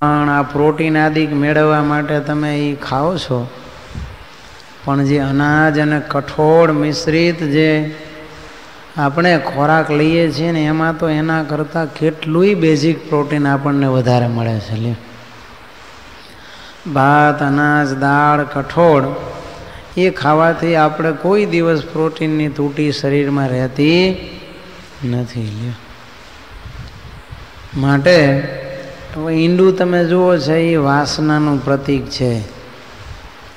પણ આ પ્રોટીન આદિ મેળવવા માટે તમે એ ખાઓ છો, પણ જે અનાજ અને કઠોળ મિશ્રિત જે આપણે ખોરાક લઈએ છીએ ને એમાં તો એના કરતાં કેટલુંય બેઝિક પ્રોટીન આપણને વધારે મળે છે. લે ભાત, અનાજ, દાળ, કઠોળ એ ખાવાથી આપણે કોઈ દિવસ પ્રોટીનની તૂટી શરીરમાં રહેતી નથી. લે માટે ઈંડું તમે જુઓ છે એ વાસનાનું પ્રતીક છે,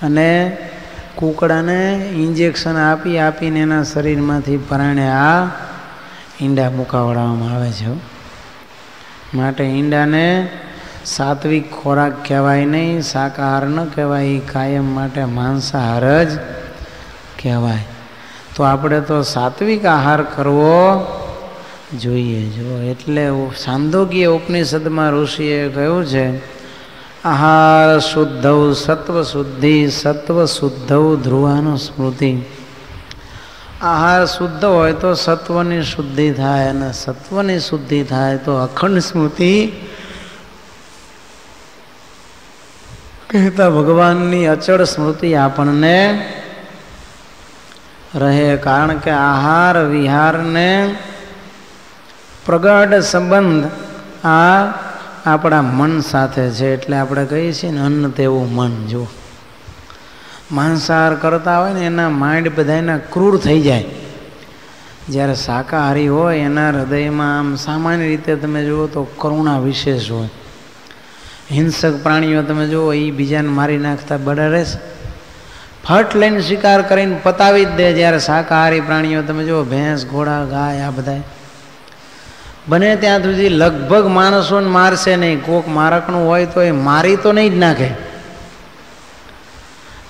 અને કૂકડાને ઇન્જેક્શન આપીને એના શરીરમાંથી પરાણે આ ઈંડા મુકાવડાવવામાં આવે છે. માટે ઈંડાને સાત્વિક ખોરાક કહેવાય નહીં, શાકાહાર ન કહેવાય, એ કાયમ માટે માંસાહાર જ કહેવાય. તો આપણે તો સાત્વિક આહાર કરવો જોઈએ. જો એટલે છાંદોગ્ય ઉપનિષદમાં ઋષિએ કહ્યું છે, આહાર શુદ્ધૌ સત્વ શુદ્ધિ સત્વ શુદ્ધૌ ધ્રુવાનું સ્મૃતિ. આહાર શુદ્ધ હોય તો સત્વની શુદ્ધિ થાય, અને સત્વની શુદ્ધિ થાય તો અખંડ સ્મૃતિ કહેતા ભગવાનની અચળ સ્મૃતિ આપણને રહે. કારણ કે આહાર વિહારને પ્રગાઢ સંબંધ આ આપણા મન સાથે છે. એટલે આપણે કહીએ છીએ ને, અન્ન તેવું મન. જો માંસાહાર કરતા હોય ને એના માઇન્ડ બધા એના ક્રૂર થઈ જાય. જ્યારે શાકાહારી હોય એના હૃદયમાં આમ સામાન્ય રીતે તમે જુઓ તો કરુણા વિશેષ હોય. હિંસક પ્રાણીઓ તમે જુઓ એ બીજાને મારી નાખતા બળે છે, ફટ લઈને શિકાર કરીને પતાવી જ દે. જ્યારે શાકાહારી પ્રાણીઓ તમે જુઓ ભેંસ, ઘોડા, ગાય આ બધા બને ત્યાં સુધી લગભગ માણસોને મારશે નહીં. કોક મારકનું હોય તો એ મારી તો નહીં જ નાખે.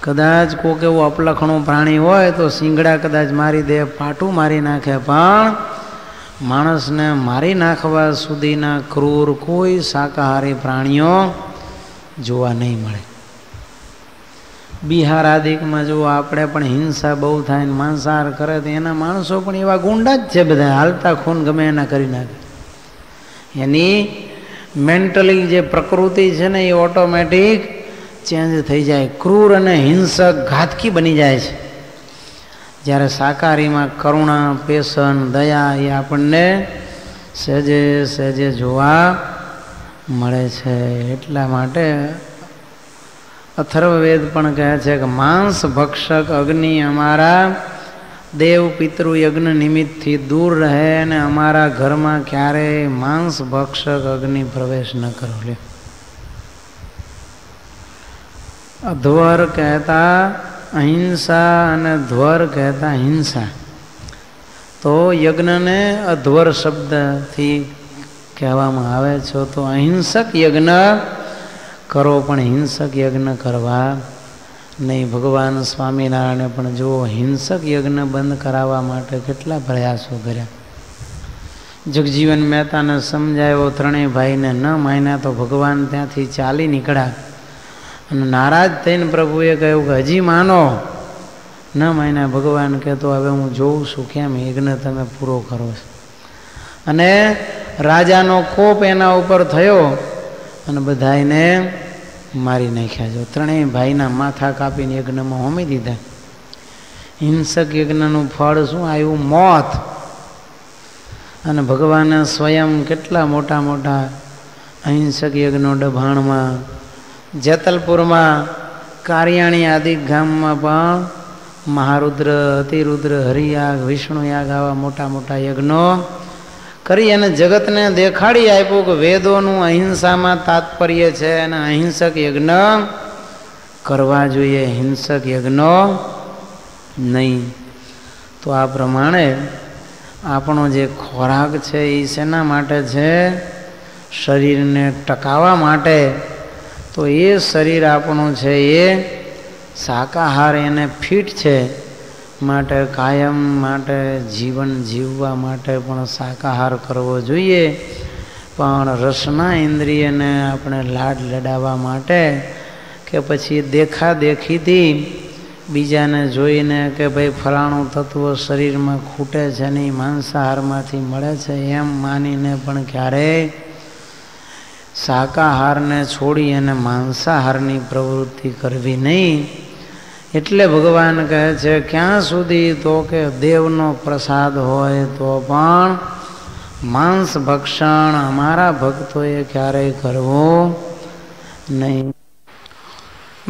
કદાચ કોક એવું અપલખણું પ્રાણી હોય તો શિંગડા કદાચ મારી દે, પાટું મારી નાખે, પણ માણસને મારી નાખવા સુધીના ક્રૂર કોઈ શાકાહારી પ્રાણીઓ જોવા નહીં મળે. બિહાર આદિકમાં જો આપણે પણ હિંસા બહુ થાય ને માંસાહાર કરે તો એના માણસો પણ એવા ગુંડા જ છે બધા, હાલતા ખૂન ગમે એના કરી નાખે. એની મેન્ટલી જે પ્રકૃતિ છે ને એ ઓટોમેટિક ચેન્જ થઈ જાય, ક્રૂર અને હિંસક ઘાતકી બની જાય છે. જ્યારે શાકાહારીમાં કરુણા, પેશન, દયા એ આપણને સહેજે સહેજે જોવા મળે છે. એટલા માટે અથર્વવેદ પણ કહે છે કે માંસ ભક્ષક અગ્નિ અમારા દેવ પિતૃ યજ્ઞ નિમિત્તથી દૂર રહે, અને અમારા ઘરમાં ક્યારેય માંસ ભક્ષક અગ્નિ પ્રવેશ ન કરો. લે અધ્વર કહેતા અહિંસા અને ધ્વર કહેતા હિંસા. તો યજ્ઞને અધ્વર શબ્દથી કહેવામાં આવે છે. તો અહિંસક યજ્ઞ કરો, પણ હિંસક યજ્ઞ કરવા નહીં. ભગવાન સ્વામિનારાયણે પણ જુઓ હિંસક યજ્ઞ બંધ કરાવવા માટે કેટલા પ્રયાસો કર્યા. જગજીવન મહેતાને સમજાવ્યો, ત્રણેય ભાઈને ન માન્યા તો ભગવાન ત્યાંથી ચાલી નીકળ્યા, અને નારાજ થઈને પ્રભુએ કહ્યું કે હજી માનો. ન માન્યા. ભગવાન કહેતો હવે હું જોઉં છું કેમ યજ્ઞ તમે પૂરો કરો છો. અને રાજાનો કોપ એના ઉપર થયો અને બધાને મારી નાખ્યા. જો ત્રણેય ભાઈના માથા કાપીને યજ્ઞમાં હોમી દીધા. હિંસક યજ્ઞનું ફળ શું આવ્યું? મોત. અને ભગવાને સ્વયં કેટલા મોટા મોટા અહિંસક યજ્ઞો ડભાણમાં, જેતલપુરમાં, કારિયાણી આદિ ગામમાં પણ મહારુદ્ર, અતિરુદ્ર, હરિયાગ, વિષ્ણુયાગ આવા મોટા મોટા યજ્ઞો કરી અને જગતને દેખાડી આપ્યું કે વેદોનું અહિંસામાં તાત્પર્ય છે અને અહિંસક યજ્ઞ કરવા જોઈએ, હિંસક યજ્ઞો નહીં. તો આ પ્રમાણે આપણો જે ખોરાક છે એ શેના માટે છે? શરીરને ટકાવવા માટે. તો એ શરીર આપણું છે એ શાકાહાર એને ફિટ છે, માટે કાયમ માટે જીવન જીવવા માટે પણ શાકાહાર કરવો જોઈએ. પણ રસના ઇન્દ્રિયને આપણે લાડ લડાવવા માટે કે પછી દેખાદેખીથી બીજાને જોઈને કે ભાઈ ફલાણું તત્વ શરીરમાં ખૂટે છે નહીં માંસાહારમાંથી મળે છે એમ માનીને પણ ક્યારેય શાકાહારને છોડી અને માંસાહારની પ્રવૃત્તિ કરવી નહીં. એટલે ભગવાન કહે છે ક્યાં સુધી, તો કે દેવનો પ્રસાદ હોય તો પણ માંસ ભક્ષણ અમારા ભક્તોએ ક્યારેય કરવું નહીં.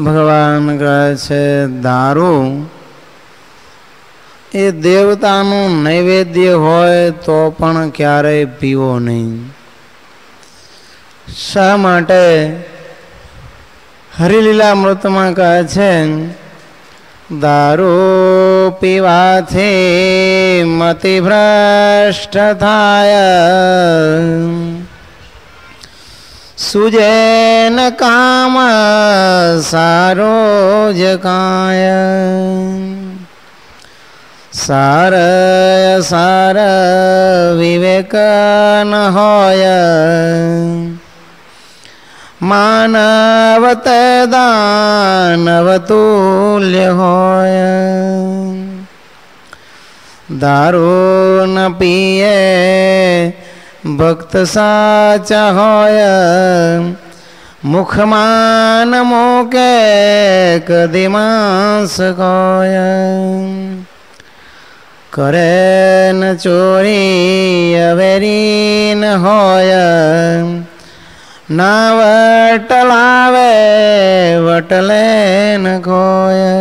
ભગવાન કહે છે દારૂ એ દેવતાનું નૈવેદ્ય હોય તો પણ ક્યારેય પીવો નહીં. શા માટે? હરિલીલામૃતમાં કહે છે દારૂ પીવાથી મતિભ્રષ્ટ થાય, સુજે ન કામ સારો જ કાય, સાર સાર વિવેક ન હોય, માનવ તે દાનવ તુલ્ય હોય. દારૂ ન પીએ ભક્ત સાચા હોય, મુખમાં ન મૂકે કદી માંસ ખોય. કરે ન ચોરી અવેરી ન હોય, ના વટલાવે વટલે ન ખોય.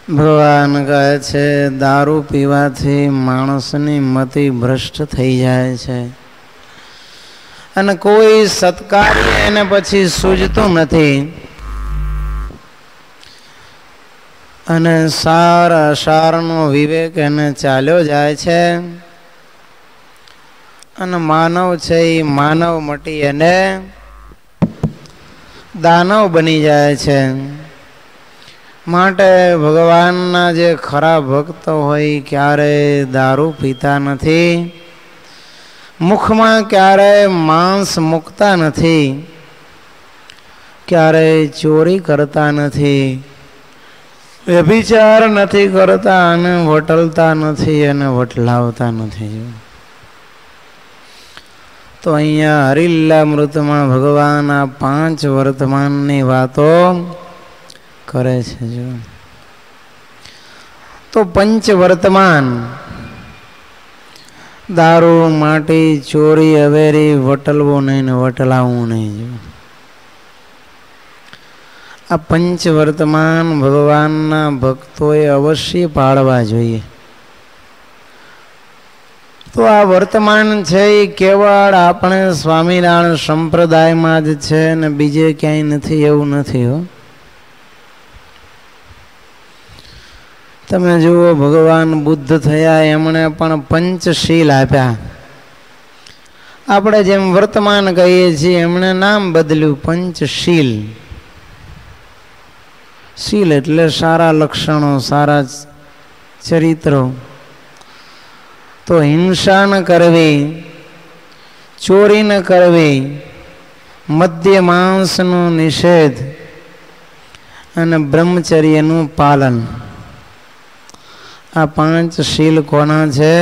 ભગવાન કહે છે દારૂ પીવાથી માણસની મતિ ભ્રષ્ટ થઈ જાય છે અને કોઈ સત્કાર્ય એને પછી સૂઝતું નથી અને સાર અસારનો વિવેક એને ચાલ્યો જાય છે અને માનવ છે એ માનવ મટી અને દાનવ બની જાય છે. માટે ભગવાનના જે ખરા ભક્ત હોય ક્યારેય દારૂ પીતા નથી, મુખમાં ક્યારેય માંસ મૂકતા નથી, ક્યારેય ચોરી કરતા નથી, વ્યભિચાર નથી કરતા અને વટલતા નથી અને વટલાવતા નથી. તો અહીંયા હરિલીલામૃતમાં ભગવાન આ 5 વર્તમાનની વાતો કરે છે. જો તો પંચ વર્તમાન દારૂ, માટી, ચોરી, અવેરી, વટલવું નહીં ને વટલાવવું નહીં. જો આ પંચ વર્તમાન ભગવાનના ભક્તોએ અવશ્ય પાળવા જોઈએ. તો આ વર્તમાન છે એ કેવળ આપણે સ્વામિનારાયણ સંપ્રદાયમાં જ છે ને બીજે ક્યાંય નથી એવું નથી. હો, તમે જુઓ ભગવાન બુદ્ધ થયા એમણે પણ પંચશીલ આપ્યા. આપણે જેમ વર્તમાન કહીએ છીએ એમણે નામ બદલ્યું પંચશીલ. શીલ એટલે સારા લક્ષણો, સારા ચરિત્રો. તો હિંસા ન કરવી, ચોરી ન કરવી, મદ્ય માંસનો નિષેધ અને બ્રહ્મચર્યનું પાલન. આ 5 શીલ કોના છે?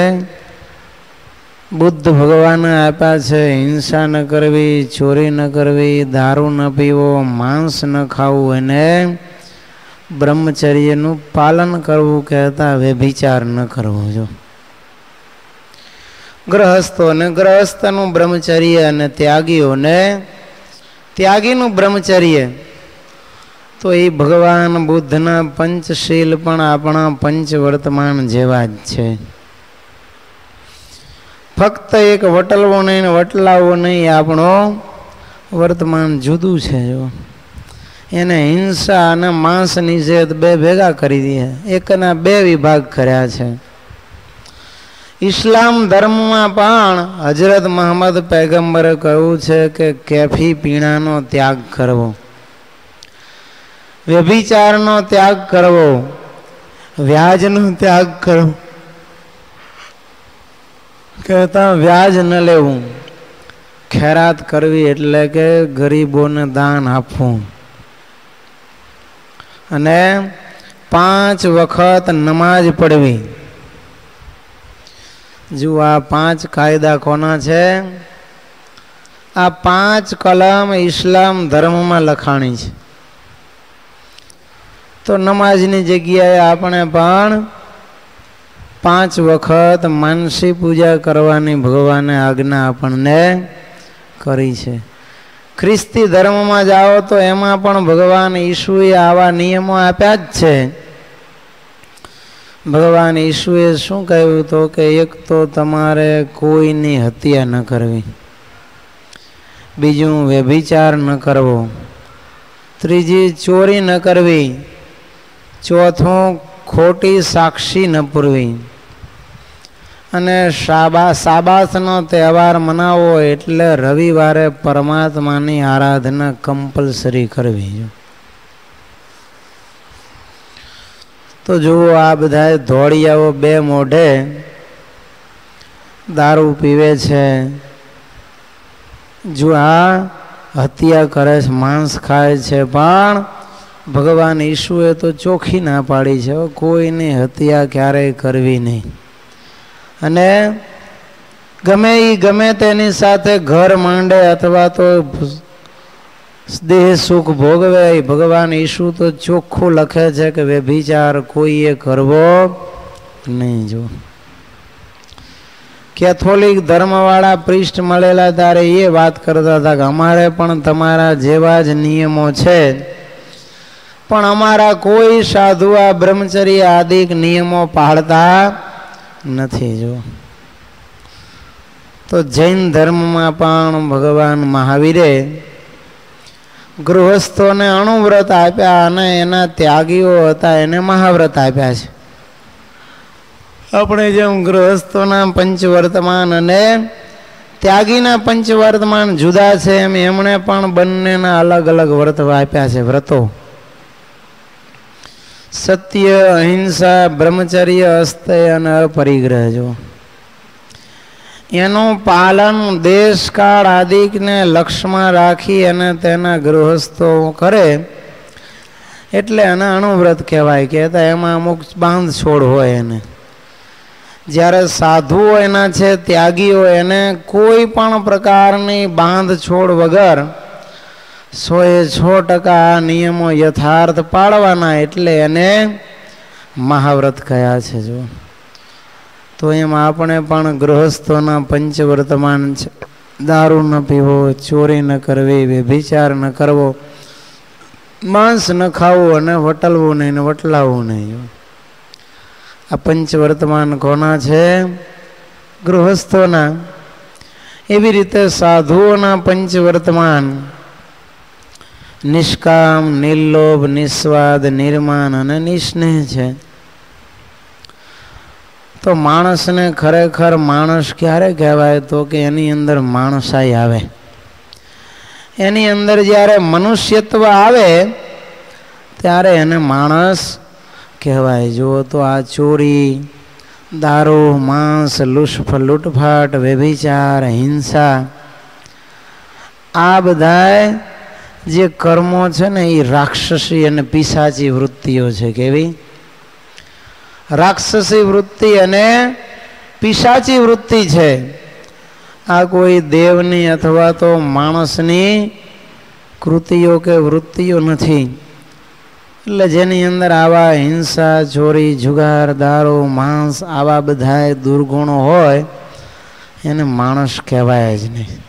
બુદ્ધ ભગવાને આપ્યા છે. હિંસા ન કરવી, ચોરી ન કરવી, દારૂ ન પીવો, માંસ ન ખાવું અને બ્રહ્મચર્યનું પાલન કરવું, કહેતા વ્યભિચાર ન કરવો. જો ગ્રહસ્થોને ગ્રહસ્થનું બ્રહ્મચર્ય અને ત્યાગીઓને ત્યાગીનું બ્રહ્મચર્ય. તો એ ભગવાન બુદ્ધના પંચશીલ પણ આપણા પંચ વર્તમાન જેવા જ છે. ફક્ત એક વટલવો નહીં, વટલાવો નહીં, આપણો વર્તમાન જુદું છે. જો એને હિંસા અને માંસ નિષેધ 2 ભેગા કરી દે, એકના 2 વિભાગ કર્યા છે. ઇસ્લામ ધર્મમાં પણ હજરત મોહમ્મદ પૈગંબરે કહ્યું છે કે કેફી પીણાનો ત્યાગ કરવો, વ્યભિચારનો ત્યાગ કરવો, વ્યાજનો ત્યાગ કરવો. કહેતા વ્યાજ ન લેવું, ખૈરાત કરવી એટલે કે ગરીબોને દાન આપવું અને 5 વખત નમાજ પડવી. જો આ 5 કાયદા કોના છે? આ 5 કલમ ઇસ્લામ ધર્મમાં લખાણી છે. તો નમાજની જગ્યાએ આપણે પણ 5 વખત માનસી પૂજા કરવાની ભગવાને આજ્ઞા આપણને કરી છે. ખ્રિસ્તી ધર્મમાં જાઓ તો એમાં પણ ભગવાન ઈસુએ આવા નિયમો આપ્યા જ છે. ભગવાન ઈસુએ શું કહ્યું તો કે એક તો તમારે કોઈની હત્યા ન કરવી, બીજું વ્યભિચાર ન કરવો, ત્રીજી ચોરી ન કરવી, ચોથું ખોટી સાક્ષી ન પૂરવી, અને સાબાસનો તહેવાર મનાવો એટલે રવિવારે પરમાત્માની આરાધના કમ્પલસરી કરવી. તો જુઓ આ બધા ધોળિયાઓ 2 મોઢે દારૂ પીવે છે, જો આ હત્યા કરે છે, માંસ ખાય છે, પણ ભગવાન ઈસુએ તો ચોખ્ખી ના પાડી છે કોઈની હત્યા ક્યારેય કરવી નહીં. અને ગમે તેની સાથે ઘર માંડે અથવા તો દેહ સુખ ભોગવે, ભગવાન ઈસુ તો ચોખ્ખું લખે છે કે વ્યભિચાર કોઈએ કરવો નહીં. જો કેથોલિક ધર્મવાળા પ્રિસ્ટ મળેલા ત્યારે એ વાત કરતા હતા કે અમારે પણ તમારા જેવા જ નિયમો છે, પણ અમારા કોઈ સાધુ આ બ્રહ્મચર્ય આદિક નિયમો પાળતા નથી. જો તો જૈન ધર્મમાં પણ ભગવાન મહાવીરે ગૃહસ્થોને અણુવ્રત આપ્યા અને એના ત્યાગીઓ હતા એને મહાવ્રત આપ્યા છે. આપણે જેમ ગૃહસ્થોના પંચવર્તમાન અને ત્યાગીના પંચવર્તમાન જુદા છે એમ એમણે પણ બંનેના અલગ અલગ વ્રત આપ્યા છે. વ્રતો સત્ય, અહિંસા, બ્રહ્મચર્ય, અસ્તેય અને અપરિગ્રહ. જો એનું પાલન દેશકાળ આદિકને લક્ષ્યમાં રાખી અને તેના ગૃહસ્થો કરે એટલે એને અણુવ્રત કહેવાય. કહેતા એમાં અમુક બાંધ છોડ હોય એને. જ્યારે સાધુઓ એના છે, ત્યાગીઓ એને કોઈ પણ પ્રકારની બાંધ છોડ વગર 100% આ નિયમો યથાર્થ પાળવાના એટલે એને મહાવ્રત કયા છે. જો તો એમાં આપણે પણ ગૃહસ્થોના પંચવર્તમાન છે, દારૂ ન પીવો, ચોરી ન કરવી, વ્યભિચાર ન કરવો, માંસ ન ખાવું અને વટલવું નહીં ને વટલાવવું નહીં. આ પંચવર્તમાન કોના છે? ગૃહસ્થોના. એવી રીતે સાધુઓના પંચવર્તમાન નિષ્કામ, નિર્લોભ, નિસ્વાદ, નિર્માન અને નિસ્નેહ છે. તો માણસને ખરેખર માણસ ક્યારે કહેવાય તો કે એની અંદર માણસાઈ આવે, એની અંદર જ્યારે મનુષ્યત્વ આવે ત્યારે એને માણસ કહેવાય. જુઓ તો આ ચોરી, દારૂ, માંસ, લૂંટફાટ, વ્યભિચાર, હિંસા, આ બધા જે કર્મો છે ને એ રાક્ષસી અને પિશાચી વૃત્તિઓ છે. કેવી? રાક્ષસી વૃત્તિ અને પિશાચી વૃત્તિ છે. આ કોઈ દેવની અથવા તો માણસની કૃતિઓ કે વૃત્તિઓ નથી. એટલે જેની અંદર આવા હિંસા, ચોરી, જુગાર, દારૂ, માંસ આવા બધા દુર્ગુણો હોય એને માણસ કહેવાય જ નહીં.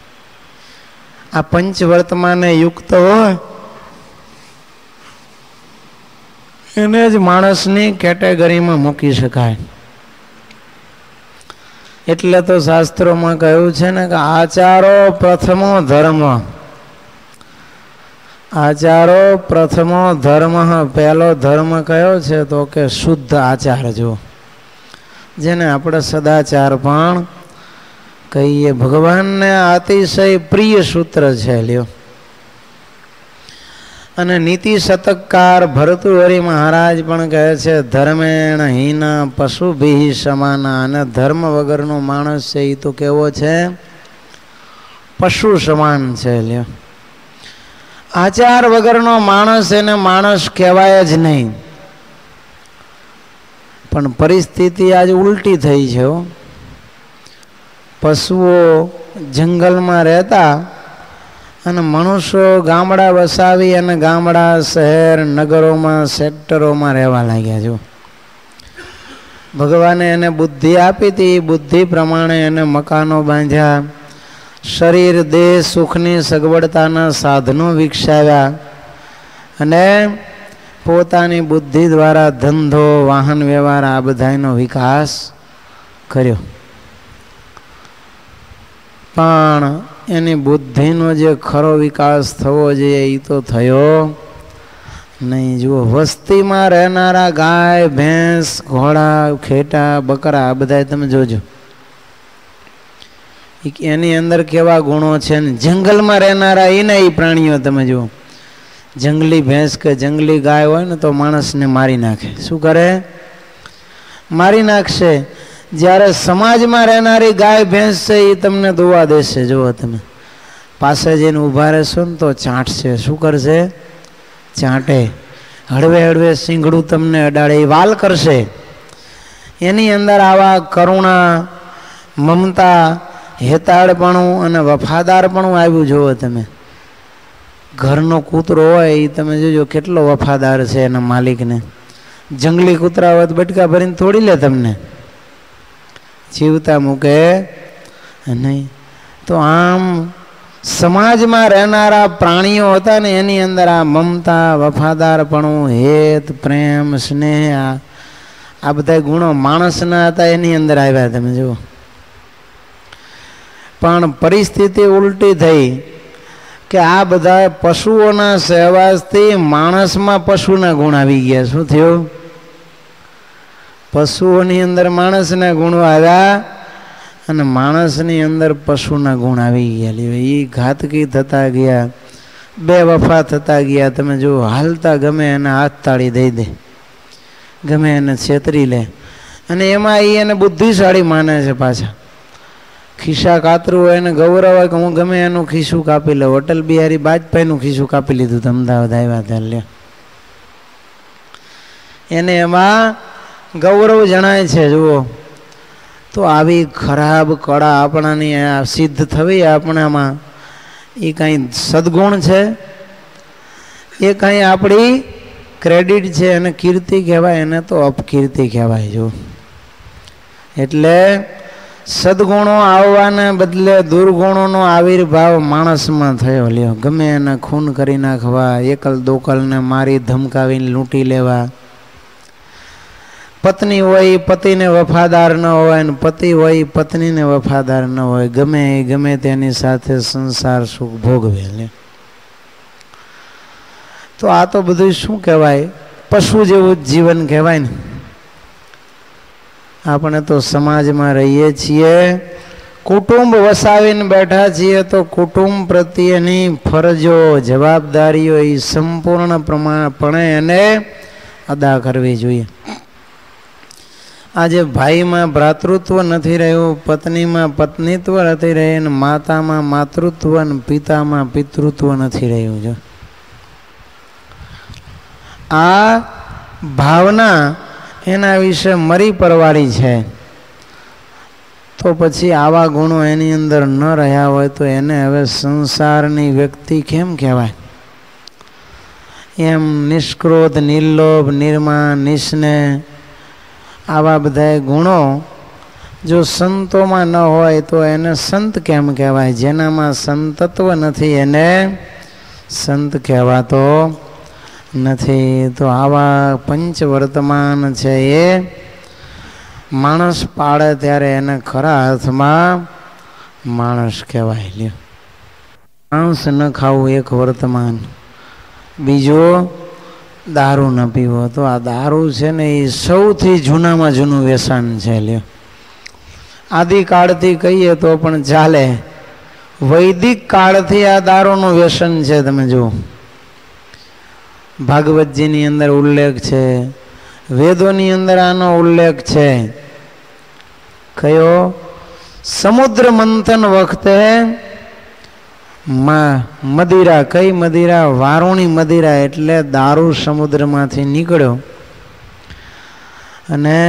આ પંચવર્તમાને યુક્ત હોય એને જ માણસની કેટેગરીમાં મૂકી શકાય. એટલે તો શાસ્ત્રોમાં કહ્યું છે ને કે આચારો પ્રથમો ધર્મ. આચારો પ્રથમો ધર્મ. પહેલો ધર્મ કયો છે તો કે શુદ્ધ આચાર. જો જેને આપણે સદાચાર પણ કહીએ. ભગવાનને અતિશય પ્રિય સૂત્ર છે. લ્યો અને નીતિ શતકકાર ભર્તૃહરિ મહારાજ પણ કહે છે ધર્મેણ હીન પશુભિ સમાના. અને ધર્મ વગરનો માણસ છે એ તો કેવો છે? પશુ સમાન છે. લ્યો આચાર વગરનો માણસ એને માણસ કહેવાય જ નહીં. પણ પરિસ્થિતિ આજે ઉલટી થઈ છે. પશુઓ જંગલમાં રહેતા અને મનુષ્યો ગામડા વસાવી અને ગામડા, શહેર, નગરોમાં, સેક્ટરોમાં રહેવા લાગ્યા. જો ભગવાને એને બુદ્ધિ આપી હતી, બુદ્ધિ પ્રમાણે એને મકાનો બાંધ્યા, શરીર, દેહ, સુખની સગવડતાના સાધનો વિકસાવ્યા અને પોતાની બુદ્ધિ દ્વારા ધંધો, વાહન વ્યવહાર આ બધાનો વિકાસ કર્યો. પણ એની બુદ્ધિનો જે ખરો વિકાસ થવો જોઈએ એ તો થયો નહીં. જુઓ, વસ્તીમાં રહેનારા ગાય, ભેંસ, ઘોડા, ખેટા, બકરા આ બધા તમે જોજો એની અંદર કેવા ગુણો છે. ને જંગલમાં રહેનારા એના એ પ્રાણીઓ તમે જુઓ, જંગલી ભેંસ કે જંગલી ગાય હોય ને તો માણસને મારી નાખે. શું કરે? મારી નાખશે. જ્યારે સમાજમાં રહેનારી ગાય ભેંસ છે એ તમને દોવા દેશે. જુઓ તમે પાસે જઈને ઊભા રહેશો ને તો ચાંટશે. શું કરશે? ચાંટે. હળવે હળવે સિંગડું તમને અડાડે, એ વાલ કરશે. એની અંદર આવા કરુણા, મમતા, હેતાળપણું અને વફાદારપણું આવ્યું. જુઓ તમે ઘરનો કૂતરો હોય એ તમે જોજો કેટલો વફાદાર છે એના માલિકને. જંગલી કૂતરા હોય તો બટકા ભરીને તોડી લે, તમને જીવતા મૂકે નહીં. તો આમ સમાજમાં રહેનારા પ્રાણીઓ હતા ને એની અંદર આ મમતા, વફાદારપણું, હેત, પ્રેમ, સ્નેહ આ બધા ગુણો માણસના હતા એની અંદર આવ્યા. તમે જુઓ, પણ પરિસ્થિતિ ઉલટી થઈ કે આ બધા પશુઓના સહવાસથી માણસમાં પશુના ગુણ આવી ગયા. શું થયું? પશુઓની અંદર માણસના ગુણો આવ્યા અને માણસની અંદર પશુના ગુણ આવી ગયા. એ ઘાતકી થતા ગયા, બે વફા થતા ગયા. તમે જો હાલતા ગમે એને હાથ તાળી દઈ દે, ગમે એને છેતરી લે અને એમાં એને બુદ્ધિશાળી માને છે. પાછા ખિસ્સા કાતરું હોય એને ગૌરવ હોય કે હું ગમે એનું ખિસ્સું કાપી લઉં. અટલ બિહારી વાજપેયીનું ખિસ્સું કાપી લીધું તો અમદાવાદ આવ્યા ત્યાં. લે એને એમાં ગૌરવ જણાય છે. જુઓ તો આવી ખરાબ કળા આપણાની સિદ્ધ થવી આપણામાં એ કાંઈ સદગુણ છે? એ કાંઈ આપણી ક્રેડિટ છે? એને કીર્તિ કહેવાય? એને તો અપકીર્તિ કહેવાય. જો એટલે સદગુણો આવવાને બદલે દુર્ગુણોનો આવિર્ભાવ માણસમાં થયો. લ્યો, ગમે એને ખૂન કરી નાખવા, એકલ દોકલને મારી ધમકાવીને લૂંટી લેવા, પત્ની હોય પતિને વફાદાર ન હોય ને પતિ હોય પત્નીને વફાદાર ન હોય, ગમે તેની સાથે સંસાર સુખ ભોગવે. લે તો આ તો બધું શું કહેવાય? પશુ જેવું જ જીવન કહેવાય ને. આપણે તો સમાજમાં રહીએ છીએ, કુટુંબ વસાવીને બેઠા છીએ, તો કુટુંબ પ્રત્યેની ફરજો, જવાબદારીઓ એ સંપૂર્ણપણે એને અદા કરવી જોઈએ. આજે ભાઈમાં ભ્રાતૃત્વ નથી રહ્યું, પત્નીમાં પત્નીત્વ નથી રહ્યું, ને માતામાં માતૃત્વ ને પિતામાં પિતૃત્વ નથી રહ્યું. જો આ ભાવના એના વિશે મરી પરવાળી છે. તો પછી આવા ગુણો એની અંદર ન રહ્યા હોય તો એને હવે સંસારની વ્યક્તિ કેમ કહેવાય? એમ નિષ્ક્રોધ, નિર્લોભ, નિર્માણ, નિસ્નેહ આવા બધા ગુણો જો સંતોમાં ન હોય તો એને સંત કેમ કહેવાય? જેનામાં સંતત્વ નથી એને સંત કહેવાતો નથી. તો આવા પંચવર્તમાન છે એ માણસ પાડે ત્યારે એને ખરા અર્થમાં માણસ કહેવાય. લ્યો, માંસ ન ખાવું એક વર્તમાન, બીજો દારૂ ન પીવો. તો આ દારૂ છે ને એ સૌથી જૂનામાં જૂનું વ્યસન છે. લ્યો, આદિકાળથી કહીએ તો પણ ચાલે, વૈદિક કાળથી આ દારૂનું વ્યસન છે. તમે જુઓ, ભાગવતજીની અંદર ઉલ્લેખ છે, વેદોની અંદર આનો ઉલ્લેખ છે. કયો? સમુદ્ર મંથન વખતે મદિરા, કઈ મદિરા? વારુણી મદિરા, એટલે દારૂ સમુદ્રમાંથી નીકળ્યો અને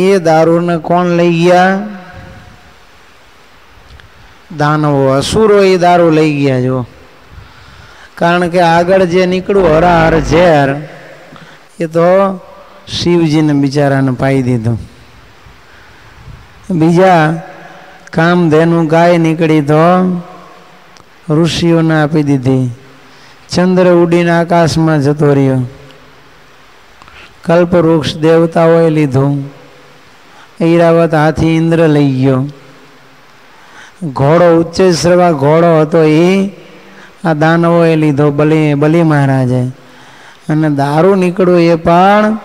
એ દારૂને કોણ લઈ ગયા? દાનવો અસુરો એ દારૂ લઈ ગયા જો. કારણ કે આગળ જે નીકળ્યું હરાહર ઝેર એ તો શિવજીને બિચારાને પાઈ દીધું. બીજા કામધેનુ ગાય નીકળી તો ઋષિઓને આપી દીધી. ચંદ્ર ઉડીને આકાશમાં જતો રહ્યો. કલ્પવૃક્ષ દેવતાઓએ લીધું. ઐરાવત હાથી ઇન્દ્ર લઈ ગયો. ઘોડો ઉચ્ચેશ્રવા ઘોડો હતો એ આ દાનવોએ લીધો, બલિ મહારાજે. અને દારૂ નીકળ્યો એ પણ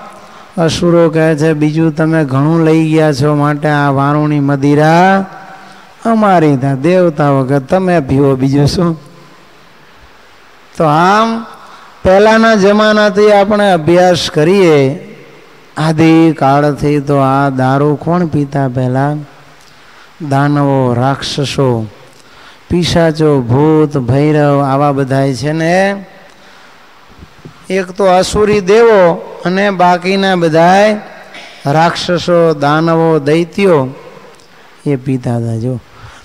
અસુરો કહે છે બીજું તમે ઘણું લઈ ગયા છો માટે આ વારુણી મદિરા અમારી ત્યાં દેવતા વગર તમે પીવો બીજું શું. તો આમ પહેલાના જમાનાથી આપણે અભ્યાસ કરીએ આદિકાળથી તો આ દારૂ કોણ પીતા? પહેલા દાનવો, રાક્ષસો, પિશાચો, ભૂત, ભૈરવ આવા બધા છે ને. એક તો અસુરી દેવો અને બાકીના બધા રાક્ષસો, દાનવો, દૈત્યો એ પીતા હતા. જો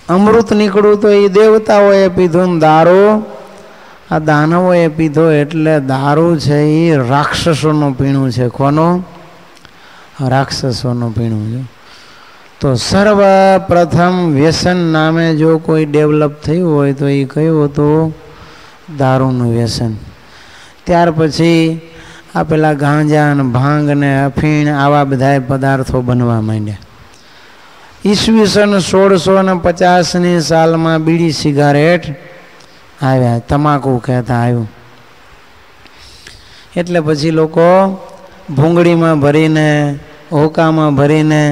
અમૃત નીકળ્યું તો એ દેવતાઓએ પીધું ને દારૂ આ દાનવોએ પીધો. એટલે દારૂ છે એ રાક્ષસોનું પીણું છે. કોનું? રાક્ષસોનું પીણું છે. તો સર્વપ્રથમ વ્યસન નામે જો કોઈ ડેવલપ થયું હોય તો એ કયું હતું? દારૂનું વ્યસન. ત્યાર પછી આ પેલા ગાંજા ને ભાંગ ને અફીણ આવા બધા પદાર્થો બનવા માંડ્યા. ઈસવીસન 1650ની સાલમાં બીડી સિગારેટ આવ્યા, તમાકુ કહેતા આવ્યું. એટલે પછી લોકો ભૂંગળીમાં ભરીને, હોકામાં ભરીને,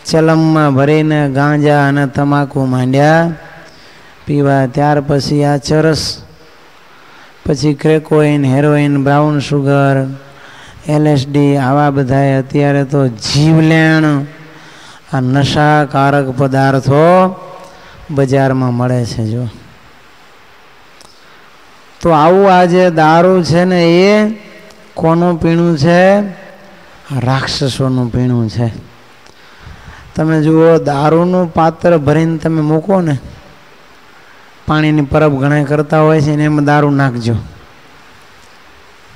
ચલમમાં ભરીને ગાંજા અને તમાકુ માંડ્યા પીવા. ત્યાર પછી આ ચરસ, પછી ક્રેકોઇન, હેરોઇન, બ્રાઉન સુગર, LSD આવા બધા અત્યારે તો જીવલેણ આ નશાકારક પદાર્થો બજારમાં મળે છે. જો તો આવું આ જે દારૂ છે ને એ કોનું પીણું છે? રાક્ષસોનું પીણું છે. તમે જુઓ દારૂનું પાત્ર ભરીને તમે મૂકો ને, પાણીની પરબ ઘણા કરતા હોય છે ને એમાં દારૂ નાખજો.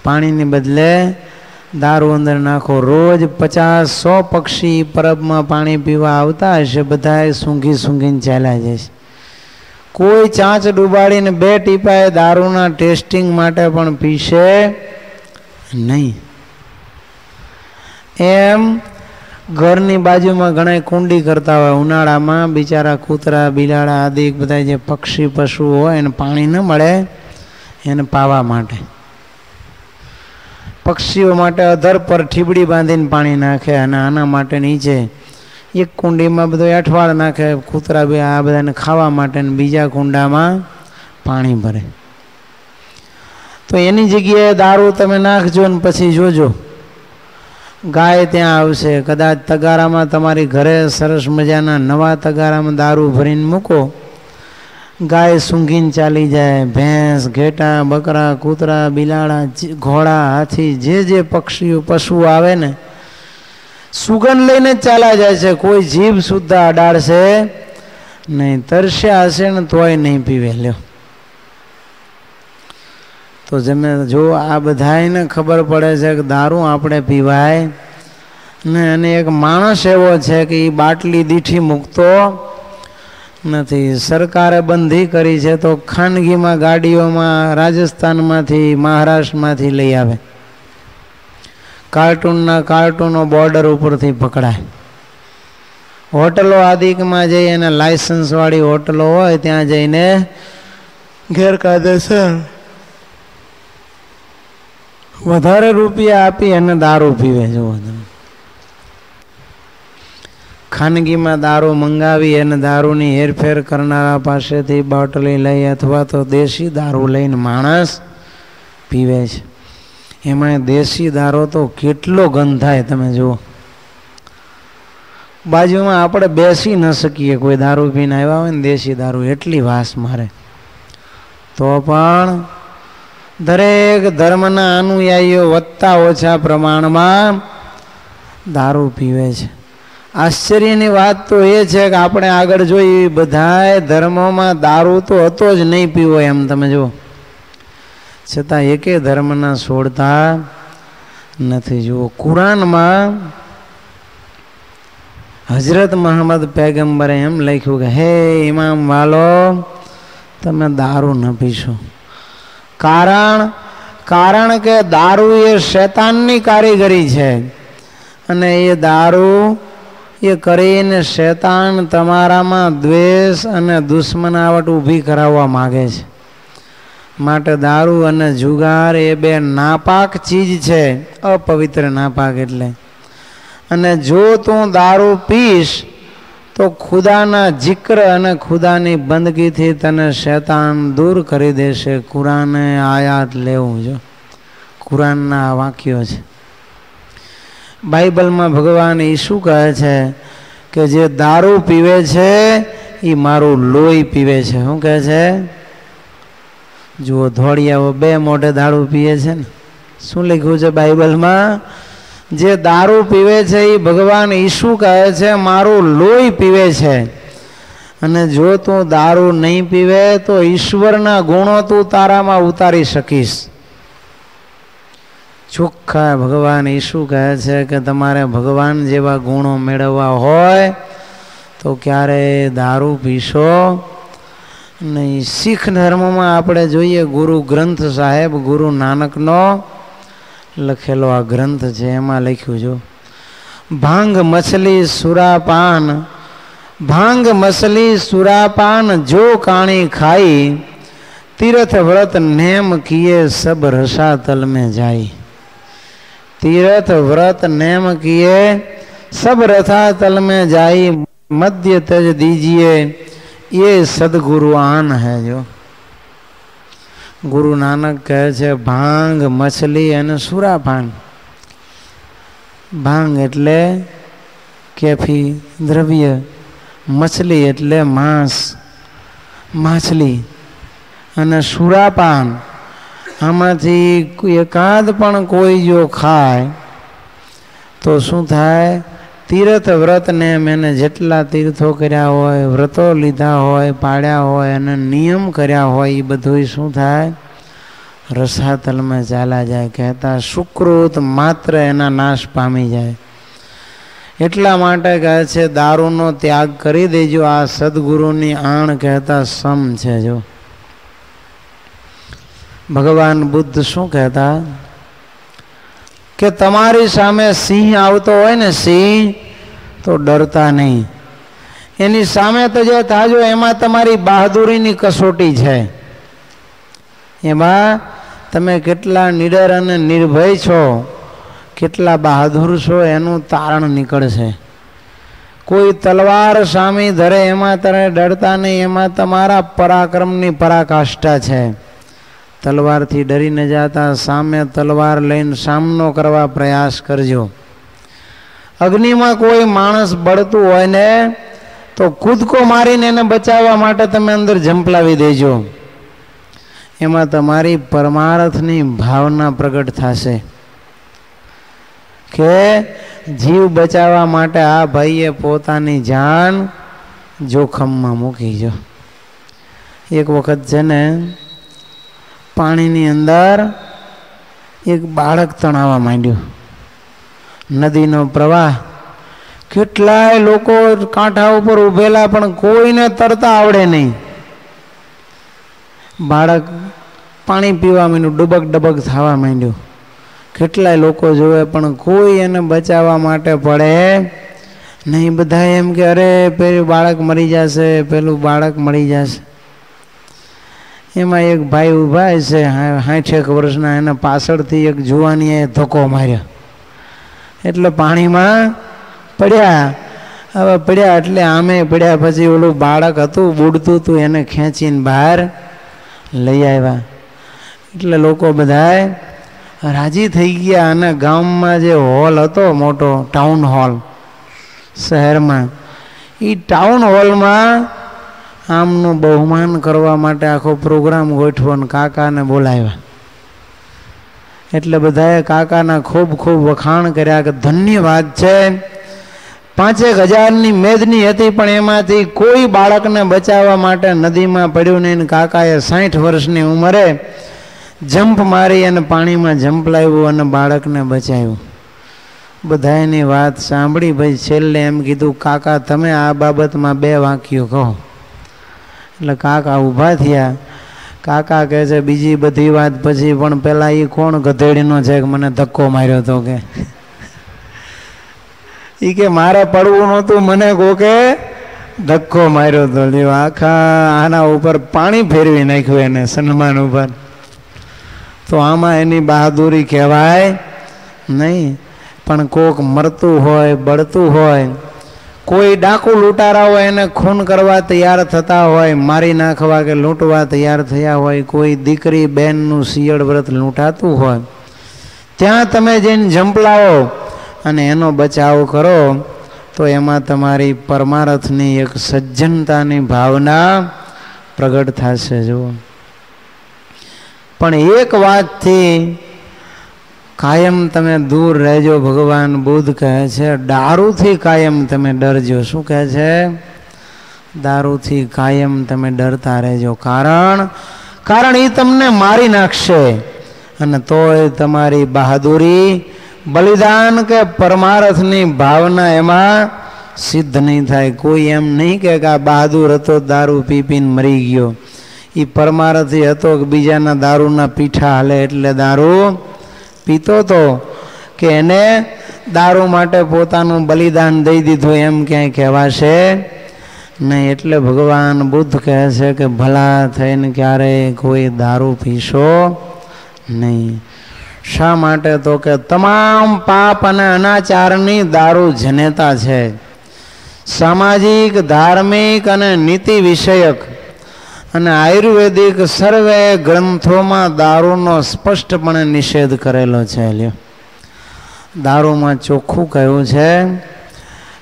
પાણીની બદલે દારૂ અંદર નાખો. રોજ 50-100 પક્ષી પરબમાં પાણી પીવા આવતા હશે, બધા સૂંઘી સૂંઘીને ચાલ્યા જશે. કોઈ ચાંચ ડૂબાડીને 2 ટીપાએ દારૂના ટેસ્ટિંગ માટે પણ પીશે નહીં. એમ ઘરની બાજુમાં ઘણા કુંડી કરતા હોય. ઉનાળામાં બિચારા કૂતરા, બિલાડા આદિ બધા જે પક્ષી પશુ હોય એને પાણી ન મળે એને પાવા માટે પક્ષીઓ માટે અધર પર ઠીબડી બાંધીને પાણી નાખે. અને આના માટે નીચે એક કુંડીમાં બધો અઠવાડ નાખે કૂતરા આ બધાને ખાવા માટે, ને બીજા કુંડામાં પાણી ભરે. તો એની જગ્યાએ દારૂ તમે નાખજો ને પછી જોજો ગાય ત્યાં આવશે. કદાચ તગારામાં તમારી ઘરે સરસ મજાના નવા તગારામાં દારૂ ભરીને મૂકો, ગાય સૂંઘીને ચાલી જાય. ભેંસ, ઘેટા, બકરા, કૂતરા, બિલાડા, ઘોડા, હાથી જે પક્ષીઓ પશુઓ આવે ને સુગંધ લઈને જ ચાલ્યા જાય છે. કોઈ જીભ સુદ્ધા અડાડશે નહીં. તરસ્યા હશે ને તોય નહીં પીવે. લ્યો તો જો આ બધાને ખબર પડે છે કે દારૂ આપણે પીવાય ને. અને એક માણસ એવો છે કે એ બાટલી દીઠી મૂકતો નથી. સરકારે બંધી કરી છે તો ખાનગીમાં ગાડીઓમાં રાજસ્થાનમાંથી, મહારાષ્ટ્રમાંથી લઈ આવે. કાર્ટૂનના કાર્ટૂનો બોર્ડર ઉપરથી પકડાય. હોટલો આદિકમાં જઈ અને લાયસન્સવાળી હોટલો હોય ત્યાં જઈને ગેરકાયદેસર વધારે રૂપિયા આપી અને દારૂ પીવે. જુઓ તમે, ખાનગીમાં દારૂ મંગાવી અને દારૂની હેરફેર કરનારા પાસેથી બોટલી લઈ અથવા તો દેશી દારૂ લઈને માણસ પીવે છે. એમાં દેશી દારૂ તો કેટલો ગંધાય તમે જુઓ. બાજુમાં આપણે બેસી ન શકીએ. કોઈ દારૂ પીને આવ્યા હોય ને દેશી દારૂ, એટલી વાસ મારે. તો પણ દરેક ધર્મના અનુયાયીઓ વધતા ઓછા પ્રમાણમાં દારૂ પીવે છે. આશ્ચર્યની વાત તો એ છે કે આપણે આગળ જોઈએ બધાય ધર્મોમાં દારૂ તો હતો જ નહીં પીવો એમ તમે જુઓ, છતાં એકે ધર્મના છોડતા નથી. જુઓ કુરાનમાં હજરત મોહમ્મદ પૈગંબરે એમ લખ્યું કે હે ઇમામ વાલો તમે દારૂ ન પીશો. કારણ કે દારૂ એ શૈતાનની કારીગરી છે અને એ દારૂ એ કરીને શૈતાન તમારામાં દ્વેષ અને દુશ્મનાવટ ઊભી કરાવવા માગે છે. માટે દારૂ અને જુગાર એ બે નાપાક ચીજ છે, અપવિત્ર નાપાક એટલે. અને જો તું દારૂ પીશ તો ખુદાના જિક્ર અને ખુદાની બંદગીથી તને શૈતાન દૂર કરી દેશે. કુરાને આયાત લેવું જો, કુરાનના વાક્યો છે. બાઇબલમાં ભગવાન ઈસુ કહે છે કે જે દારૂ પીવે છે એ મારું લોહી પીવે છે. શું કહે છે? જુઓ ધોળિયાઓ બે મોઢે દારૂ પીએ છે ને, શું લખ્યું છે બાઇબલમાં? જે દારૂ પીવે છે એ ભગવાન ઈસુ કહે છે મારું લોહી પીવે છે. અને જો તું દારૂ નહીં પીવે તો ઈશ્વરના ગુણો તું તારામાં ઉતારી શકીશ. ચોખ્ખા ભગવાન ઈસુ કહે છે કે તમારે ભગવાન જેવા ગુણો મેળવવા હોય તો ક્યારે દારૂ પીશો નહીં. શીખ ધર્મમાં આપણે જોઈએ ગુરુ ગ્રંથ સાહેબ ગુરુ નાનકનો લખેલો આ ગ્રંથ છે, એમાં લખ્યું જો ભાંગ મછલી સુરાપાન જો કાણી ખાઈ તીર્થ વ્રત નેમ કિए सब रसातल में जाई. तीर्थ व्रत नेम किए सब रसातल में जाई. मध्य तज दीजिए ये सदगुरु आन है. जो गुरु नानक કહે છે ભાંગ મછલી અને સુરાપાન. ભાંગ એટલે કેફી દ્રવ્ય, મછલી એટલે માંસ માછલી, અને સુરાપાન આમાંથી એકાદ પણ કોઈ જો ખાય તો શું થાય? તીર્થ વ્રતને મેને જેટલા તીર્થો કર્યા હોય, વ્રતો લીધા હોય, પાડ્યા હોય અને નિયમ કર્યા હોય એ બધું શું થાય? રસાતલમાં ચાલા જાય. કહેતા સુકૃત માત્ર એના નાશ પામી જાય. એટલા માટે કહે છે દારૂનો ત્યાગ કરી દેજો. આ સદગુરુની આણ કહેતા સમ છે. જો ભગવાન બુદ્ધ શું કહેતા કે તમારી સામે સિંહ આવતો હોય ને, સિંહ તો ડરતા નહીં. એની સામે તો જે થાજો એમાં તમારી બહાદુરીની કસોટી છે. એમાં તમે કેટલા નિડર અને નિર્ભય છો, કેટલા બહાદુર છો એનું તારણ નીકળશે. કોઈ તલવાર સામે ધરે એમાં તમે ડરતા નહીં, એમાં તમારા પરાક્રમની પરાકાષ્ઠા છે. તલવારથી ડરી ન જાતા, સામે તલવાર લઈને સામનો કરવા પ્રયાસ કરજો. અગ્નિમાં કોઈ માણસ બળતું હોય ને તો કૂદકો મારીને એને બચાવવા માટે તમે અંદર ઝંપલાવી દેજો. એમાં તમારી પરમાર્થની ભાવના પ્રગટ થશે કે જીવ બચાવવા માટે આ ભાઈએ પોતાની જાન જોખમમાં મૂકી. જો એક વખત છે ને પાણીની અંદર એક બાળક તણાવા માંડ્યું. નદીનો પ્રવાહ, કેટલાય લોકો કાંઠા ઉપર ઊભેલા પણ કોઈને તરતા આવડે નહીં. બાળક પાણી પીવા માંડ્યું, ડબક ડબક થવા માંડ્યું. કેટલાય લોકો જોવે પણ કોઈ એને બચાવવા માટે પડે નહીં. બધા એમ કે અરે પેલું બાળક મરી જશે, પેલું બાળક મરી જશે. એમાં એક ભાઈ ઊભા છે 60 વર્ષના, એને પાછળથી એક જુવાનીએ ધક્કો માર્યો એટલે પાણીમાં પડ્યા. હવે પડ્યા એટલે આમે પડ્યા. પછી ઓલું બાળક હતું બુડતું હતું એને ખેંચીને બહાર લઈ આવ્યા. એટલે લોકો બધાએ રાજી થઈ ગયા. અને ગામમાં જે હોલ હતો મોટો ટાઉન હોલ શહેરમાં, એ ટાઉન હોલમાં આમનું બહુમાન કરવા માટે આખો પ્રોગ્રામ ગોઠવો ને કાકાને બોલાવ્યા. એટલે બધાએ કાકાના ખૂબ ખૂબ વખાણ કર્યા કે ધન્યવાદ છે 5,000ની મેદની હતી, પણ એમાંથી કોઈ બાળકને બચાવવા માટે નદીમાં પડ્યું નહીં. કાકાએ 60 વર્ષની ઉંમરે જમ્પ મારી અને પાણીમાં જમ્પ લાવ્યું અને બાળકને બચાવ્યું. બધાની વાત સાંભળી. ભાઈ છેલ્લે એમ કીધું, કાકા તમે આ બાબતમાં 2 વાક્યો કહો. એટલે કાકા ઊભા થયા. કાકા કહે છે, બીજી બધી વાત પછી, પણ પેલા એ કોણ ગધેડીનો છે કે મને ધક્કો માર્યો હતો? કે એ કે મારે પડવું નહોતું, મને કોકે ધક્કો માર્યો હતો. આખા આના ઉપર પાણી ફેરવી નાખ્યું એને સન્માન ઉપર. તો આમાં એની બહાદુરી કહેવાય નહીં. પણ કોક મરતું હોય, બળતું હોય, કોઈ ડાકુ લૂંટારા હોય એને ખૂન કરવા તૈયાર થતા હોય, મારી નાખવા કે લૂંટવા તૈયાર થયા હોય, કોઈ દીકરી બહેનનું શિયળ વ્રત લૂંટાતું હોય, ત્યાં તમે જઈને ઝંપલાવો અને એનો બચાવ કરો તો એમાં તમારી પરમાર્થની એક સજ્જનતાની ભાવના પ્રગટ થશે. જુઓ, પણ એક વાતથી કાયમ તમે દૂર રહેજો. ભગવાન બુદ્ધ કહે છે, દારૂથી કાયમ તમે ડરજો. શું કહે છે? દારૂથી કાયમ તમે ડરતા રહેજો. કારણ એ તમને મારી નાખશે. અને તોય તમારી બહાદુરી, બલિદાન કે પરમાર્થની ભાવના એમાં સિદ્ધ નહીં થાય. કોઈ એમ નહીં કે આ બહાદુર હતો, દારૂ પી પીને મરી ગયો. એ પરમાર્થી હતો કે બીજાના દારૂના પીઠા હાલે એટલે દારૂ પીતો તો, કે એને દારૂ માટે પોતાનું બલિદાન દઈ દીધું એમ ક્યાંય કહેવાશે નહીં. એટલે ભગવાન બુદ્ધ કહે છે કે ભલા થઈને ક્યારેય કોઈ દારૂ પીશો નહીં. શા માટે? તો કે તમામ પાપ અને અનાચારની દારૂ જનેતા છે. સામાજિક, ધાર્મિક અને નીતિ વિષયક અને આયુર્વેદિક સર્વે ગ્રંથોમાં દારૂનો સ્પષ્ટપણે નિષેધ કરેલો છે. લ્યો, દારૂમાં ચોખ્ખું કહ્યું છે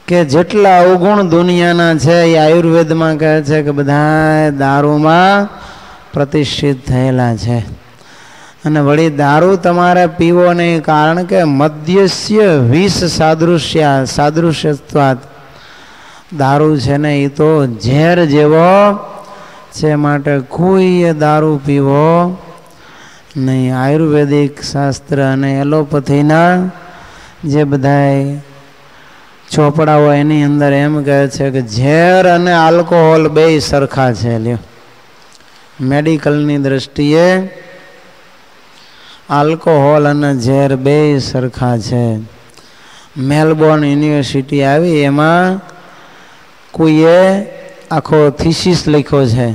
કે જેટલા અવગુણ દુનિયાના છે એ આયુર્વેદમાં કહે છે કે બધા દારૂમાં પ્રતિષ્ઠિત થયેલા છે. અને વળી દારૂ તમારે પીવો નહીં, કારણ કે મદ્યસ્ય વિષ સાદૃશ્યત્વાત, દારૂ છે ને એ તો ઝેર જેવો છે. માટે કોઈએ દારૂ પીવો નહીં. આયુર્વેદિક શાસ્ત્ર અને એલોપેથીના જે બધા ચોપડાઓ એની અંદર એમ કહે છે કે ઝેર અને આલ્કોહોલ બેય સરખા છે. લ્યો, મેડિકલની દ્રષ્ટિએ આલ્કોહોલ અને ઝેર બેય સરખા છે. મેલબોર્ન યુનિવર્સિટી આવી, એમાં કોઈએ આખો થીસીસ લખ્યો છે.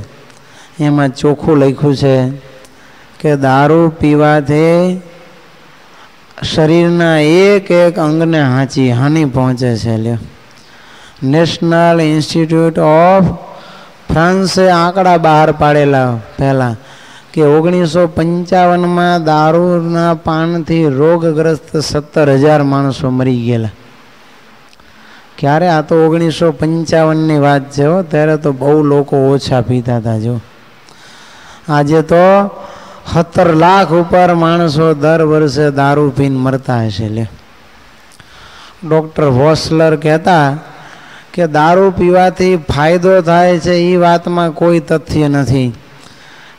એમાં ચોખ્ખું લખ્યું છે કે દારૂ પીવાથી શરીરના એક એક અંગને હાનિ પહોંચે છે. લ્યો, નેશનલ ઇન્સ્ટિટ્યૂટ ઓફ ફ્રાન્સે આંકડા બહાર પાડેલા પહેલાં કે 1955માં દારૂના પાનથી રોગગ્રસ્ત 17,000 માણસો મરી ગયેલા. ક્યારે? આ તો 1955ની વાત છે. ત્યારે તો બહુ લોકો ઓછા પીતા હતા. જો આજે તો 17 લાખ ઉપર માણસો દર વર્ષે દારૂ પીને મરતા હશે. લે, ડૉક્ટર વોસલર કહેતા કે દારૂ પીવાથી ફાયદો થાય છે એ વાતમાં કોઈ તથ્ય નથી,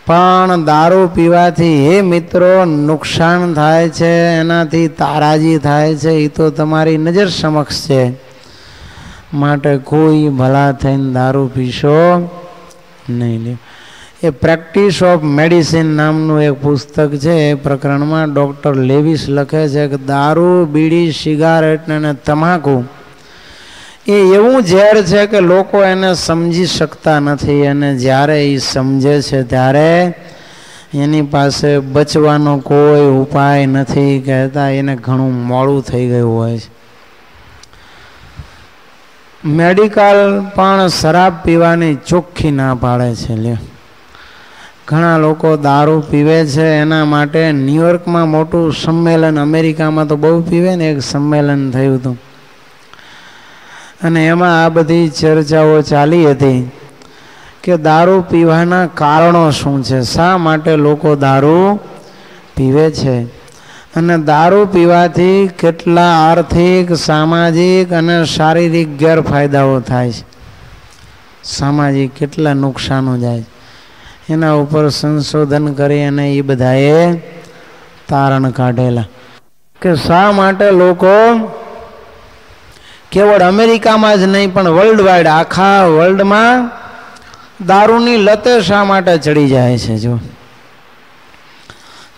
પણ દારૂ પીવાથી હે મિત્રો નુકસાન થાય છે, એનાથી તારાજી થાય છે, એ તો તમારી નજર સમક્ષ છે. માટે કોઈ ભલા થઈને દારૂ પીશો નહીં. એ પ્રેક્ટિસ ઓફ મેડિસિન નામનું એક પુસ્તક છે. એ પ્રકરણમાં ડૉક્ટર લેવિસ લખે છે કે દારૂ, બીડી, સિગારેટ અને તમાકુ એ એવું ઝેર છે કે લોકો એને સમજી શકતા નથી, અને જ્યારે એ સમજે છે ત્યારે એની પાસે બચવાનો કોઈ ઉપાય નથી. કહેતા એને ઘણું મોડું થઈ ગયું હોય છે. મેડિકલ પણ શરાબ પીવાની ચોખ્ખી ના પાડે છે. લ્યો, ઘણા લોકો દારૂ પીવે છે. એના માટે ન્યુયોર્કમાં મોટું સંમેલન, અમેરિકામાં તો બહુ પીવે ને, એક સંમેલન થયું હતું અને એમાં આ બધી ચર્ચાઓ ચાલી હતી કે દારૂ પીવાના કારણો શું છે, શા માટે લોકો દારૂ પીવે છે. અને દારૂ પીવાથી કેટલા આર્થિક, સામાજિક અને શારીરિક ગેરફાયદાઓ થાય છે, સામાજિક કેટલા નુકસાનો જાય છે, એના ઉપર સંશોધન કરી અને એ બધાએ તારણ કાઢેલા કે શા માટે લોકો કેવળ અમેરિકામાં જ નહીં પણ વર્લ્ડ વાઇડ, આખા વર્લ્ડમાં દારૂની લતે શા માટે ચડી જાય છે. જો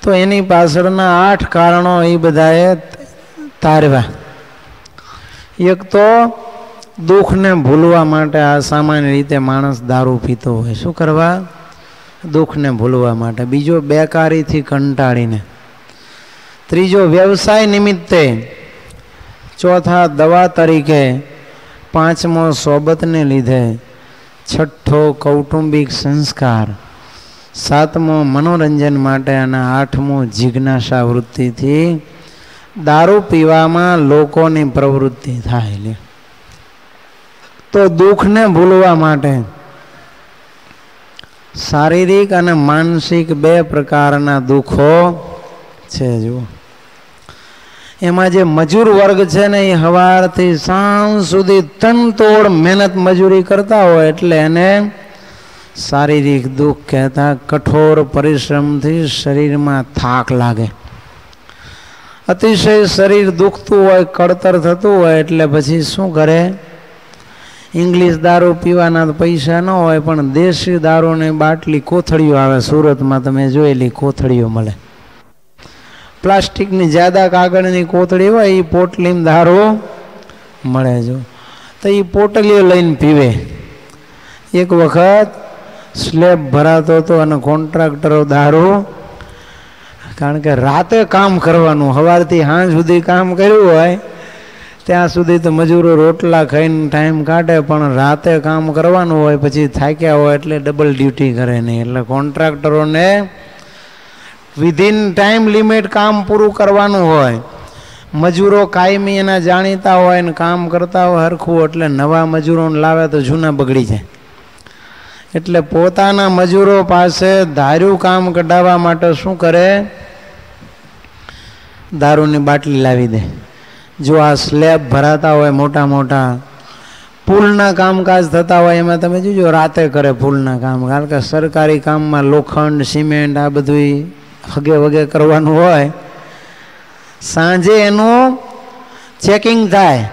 તો એની પાછળના 8 કારણો એ બધાએ તારવા. એક તો દુઃખને ભૂલવા માટે આ સામાન્ય રીતે માણસ દારૂ પીતો હોય. શું કરવા? દુઃખને ભૂલવા માટે. બીજો બેકારીથી કંટાળીને. ત્રીજો વ્યવસાય નિમિત્તે. ચોથા દવા તરીકે. પાંચમો સોબતને લીધે. છઠ્ઠો કૌટુંબિક સંસ્કાર. સાતમો મનોરંજન માટે. અને આઠમો જિજ્ઞાસા વૃત્તિથી દારૂ પીવામાં લોકોની પ્રવૃત્તિ થાય. તો દુઃખને ભૂલવા માટે શારીરિક અને માનસિક 2 પ્રકારના દુઃખો છે. જુઓ, એમાં જે મજૂર વર્ગ છે ને એ સવારથી સાંજ સુધી તનતોડ મહેનત મજૂરી કરતા હોય એટલે એને શારીરિક દુઃખ કહેતા. કઠોર પરિશ્રમથી શરીરમાં થાક લાગે, અતિશય શરીર દુખતું હોય, કળતર થતું હોય એટલે પછી શું કરે? ઇંગ્લિશ દારૂ પીવાના પૈસા ન હોય પણ દેશી દારૂની બાટલી કોથળીઓ આવે. સુરતમાં તમે જોયેલી કોથળીઓ મળે, પ્લાસ્ટિકની જ્યાદા કાગળની કોથળી હોય, એ પોટલીમાં દારૂ મળે. જો તો એ પોટલીઓ લઈને પીવે. એક વખત સ્લેબ ભરાતો હતો અને કોન્ટ્રાક્ટરો દારૂ, કારણ કે રાતે કામ કરવાનું, સવારથી સાંજ સુધી કામ કર્યું હોય ત્યાં સુધી તો મજૂરો રોટલા ખાઈને ટાઈમ કાઢે, પણ રાતે કામ કરવાનું હોય, પછી થાક્યા હોય એટલે ડબલ ડ્યુટી કરે નહીં. એટલે કોન્ટ્રાક્ટરોને વિધિન ટાઈમ લિમિટ કામ પૂરું કરવાનું હોય. મજૂરો કાયમી એના જાણીતા હોય ને કામ કરતા હોય હરખું, એટલે નવા મજૂરોને લાવે તો જૂના બગડી જાય. એટલે પોતાના મજૂરો પાસે ધાર્યું કામ કઢાવવા માટે શું કરે? દારૂની બાટલી લાવી દે. જો આ સ્લેબ ભરાતા હોય, મોટા મોટા પુલના કામકાજ થતા હોય, એમાં તમે જોજો રાતે કરે પુલના કામ. કારણ કે સરકારી કામમાં લોખંડ, સિમેન્ટ આ બધું હગે વગે કરવાનું હોય. સાંજે એનું ચેકિંગ થાય.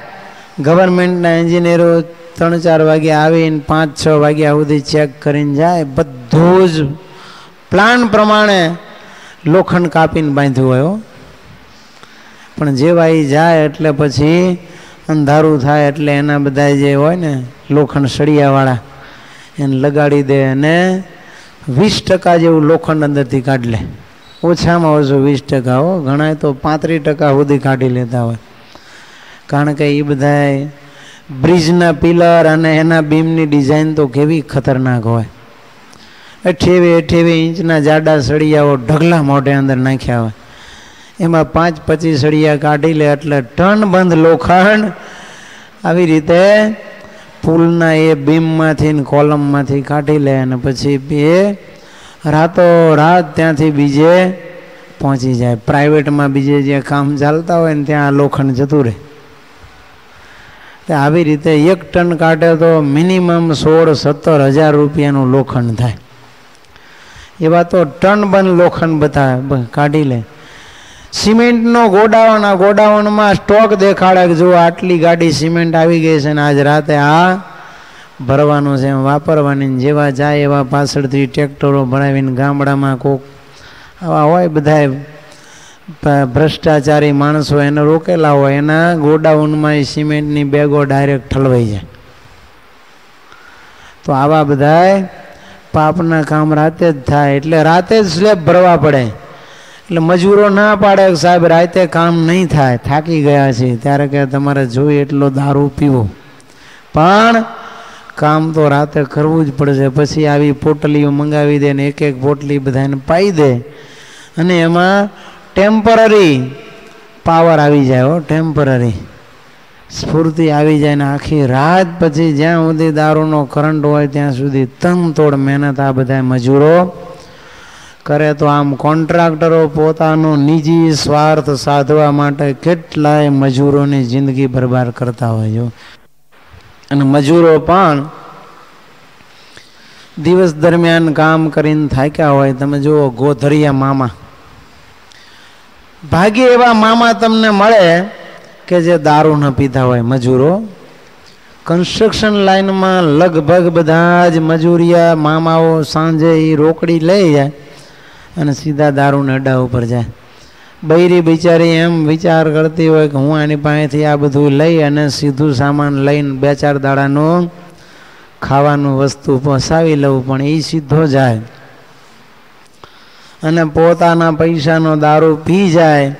ગવર્મેન્ટના એન્જિનિયરો 3-4 વાગે આવીને 5-6 વાગ્યા સુધી ચેક કરીને જાય. બધું જ પ્લાન પ્રમાણે લોખંડ કાપીને બાંધ્યું હોય. પણ જેવા એ જાય એટલે પછી અંધારું થાય એટલે એના બધા જે હોય ને લોખંડ સળિયાવાળા એને લગાડી દે અને 20% જેવું લોખંડ અંદરથી કાઢી લે. ઓછામાં ઓછું 20%. હો, ઘણા તો 35% સુધી કાઢી લેતા હોય. કારણ કે એ બધા બ્રિજના પિલર અને એના બીમની ડિઝાઇન તો કેવી ખતરનાક હોય. 28 ઇંચના જાડા સળિયાઓ ઢગલા મોઢે અંદર નાખ્યા હોય. એમાં 5-25 સળિયા કાઢી લે એટલે ટન બંધ લોખંડ આવી રીતે પુલના એ બીમમાંથી ને કોલમમાંથી કાઢી લે. અને પછી એ રાતો રાત ત્યાંથી બીજે પહોંચી જાય. પ્રાઇવેટમાં બીજે જે કામ ચાલતા હોય ને ત્યાં લોખંડ જતું રહે. આવી રીતે 1 ટન કાઢે તો મિનિમમ 16-17 હજાર રૂપિયાનું લોખંડ થાય. એવા તો ટન બંધ લોખંડ બધા કાઢી લે. સિમેન્ટનો ગોડાઉન, આ ગોડાઉનમાં સ્ટોક દેખાડે કે જો આટલી ગાડી સિમેન્ટ આવી ગઈ છે ને આજ રાતે આ ભરવાનું છે, વાપરવાની. જેવા જાય એવા પાછળથી ટ્રેક્ટરો ભરાવીને ગામડામાં કોક આવા હોય બધા ભ્રષ્ટાચારી માણસો એને રોકેલા હોય, એના ગોડાઉનમાં એ સિમેન્ટની બેગો ડાયરેક્ટ ઠલવાઈ જાય. તો આવા બધા પાપના કામ રાતે જ થાય. એટલે રાતે જ સ્લેબ ભરવા પડે. એટલે મજૂરો ના પાડે કે સાહેબ રાતે કામ નહીં થાય, થાકી ગયા છે, ત્યારે કે તમારે જોઈએ એટલો દારૂ પીવો, પણ કામ તો રાતે કરવું જ પડશે. પછી આવી પોટલીઓ મંગાવી દે ને 1-1 પોટલી બધાને પાઈ દે અને એમાં ટેમ્પરરી પાવર આવી જાય. હો, ટેમ્પરરી સ્ફૂર્તિ આવી જાય ને આખી રાત પછી જ્યાં સુધી દારૂનો કરંટ હોય ત્યાં સુધી તનતોડ મહેનત આ બધા મજૂરો કરે તો આમ કોન્ટ્રાક્ટરો પોતાનો નિજી સ્વાર્થ સાધવા માટે કેટલાય મજૂરોની જિંદગી બરબાદ કરતા હોય છે. અને મજૂરો પણ દિવસ દરમિયાન કામ કરીને થાક્યા હોય. તમે જુઓ ગોધરિયા મામા, ભાગ્ય એવા મામા તમને મળે કે જે દારૂ ન પીતા હોય. મજૂરો કન્સ્ટ્રક્શન લાઈનમાં લગભગ બધા જ મજૂરિયા મામાઓ સાંજે એ રોકડી લઈ જાય અને સીધા દારૂના અડ્ડા ઉપર જાય. બૈરી બિચારી એમ વિચાર કરતી હોય કે હું આની પાસેથી આ બધું લઈ અને સીધું સામાન લઈને 2-4 દાડાનું ખાવાનું વસ્તુ પહોંચાવી લઉં, પણ એ સીધો જાય અને પોતાના પૈસાનો દારૂ પી જાય.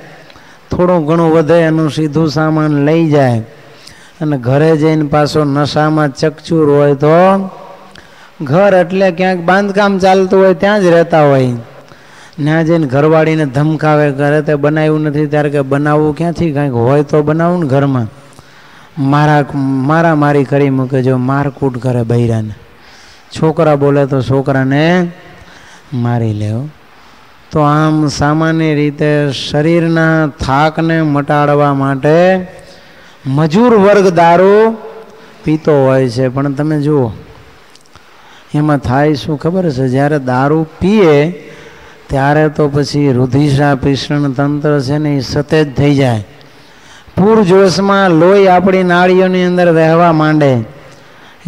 થોડું ઘણું વધે એનું સીધું સામાન લઈ જાય અને ઘરે જઈને પાછો નશામાં ચકચૂર હોય તો ઘર એટલે ક્યાંક બાંધકામ ચાલતું હોય ત્યાં જ રહેતા હોય. ત્યાં જઈને ઘરવાળીને ધમકાવે, ઘરે તે બનાવ્યું નથી ત્યારે કે બનાવવું ક્યાંથી, કાંઈક હોય તો બનાવું ને. ઘરમાં મારામારી કરી મૂકે, જો મારકૂટ કરે બૈરાને. છોકરા બોલે તો છોકરાને મારી લેવો. તો આમ સામાન્ય રીતે શરીરના થાકને મટાડવા માટે મજૂર વર્ગ દારૂ પીતો હોય છે. પણ તમે જુઓ એમાં થાય શું ખબર છે, જ્યારે દારૂ પીએ ત્યારે તો પછી રુધિરા પીષણ તંત્ર છે ને એ સતેજ થઈ જાય. પૂરજોશમાં લોહી આપણી નાળીઓની અંદર વહેવા માંડે.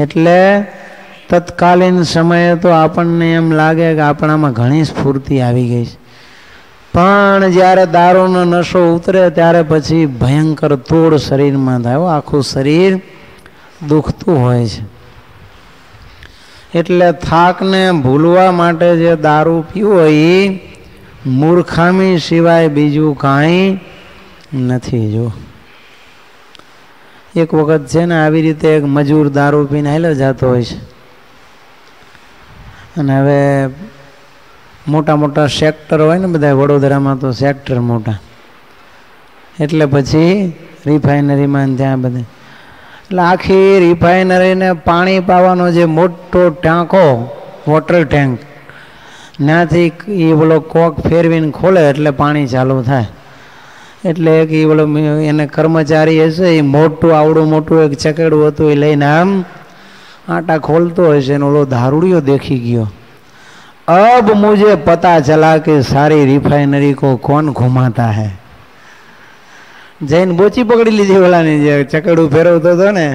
એટલે તત્કાલીન સમયે તો આપણને એમ લાગે કે આપણામાં ઘણી સ્ફૂર્તિ આવી ગઈ છે. પણ જ્યારે દારૂનો નશો ઉતરે ત્યારે પછી ભયંકર તોડ શરીરમાં થાય. આખું શરીર દુખતું હોય છે. એટલે થાકને ભૂલવા માટે જે દારૂ પીવો એ મૂર્ખામી સિવાય બીજું કાંઈ નથી. જો એક વખત છે ને આવી રીતે એક મજૂર દારૂ પીને હાલ્યો જતો હોય છે અને હવે મોટા મોટા સેક્ટર હોય ને બધા, વડોદરામાં તો સેક્ટર મોટા, એટલે પછી રિફાઇનરીમાં ત્યાં બધે, એટલે આખી રિફાઇનરીને પાણી પાવાનો જે મોટો ટાંકો, વોટર ટેન્ક, ત્યાંથી એ બોલો કોક ફેરવીને ખોલે એટલે પાણી ચાલુ થાય. એટલે એક એ બોલો એને કર્મચારી હશે, એ મોટું આવડું મોટું એક ચકેડું હતું, એ લઈને આમ આટા ખોલતો હશે ને ઓલો દારૂડિયો દેખી ગયો. अब मुझे पता चला कि सारी रिफाइनरी को कौन घुमाता है. જઈને બોચી પકડી લીધી ઓલાની, જે ચકડું ફેરવતો હતો ને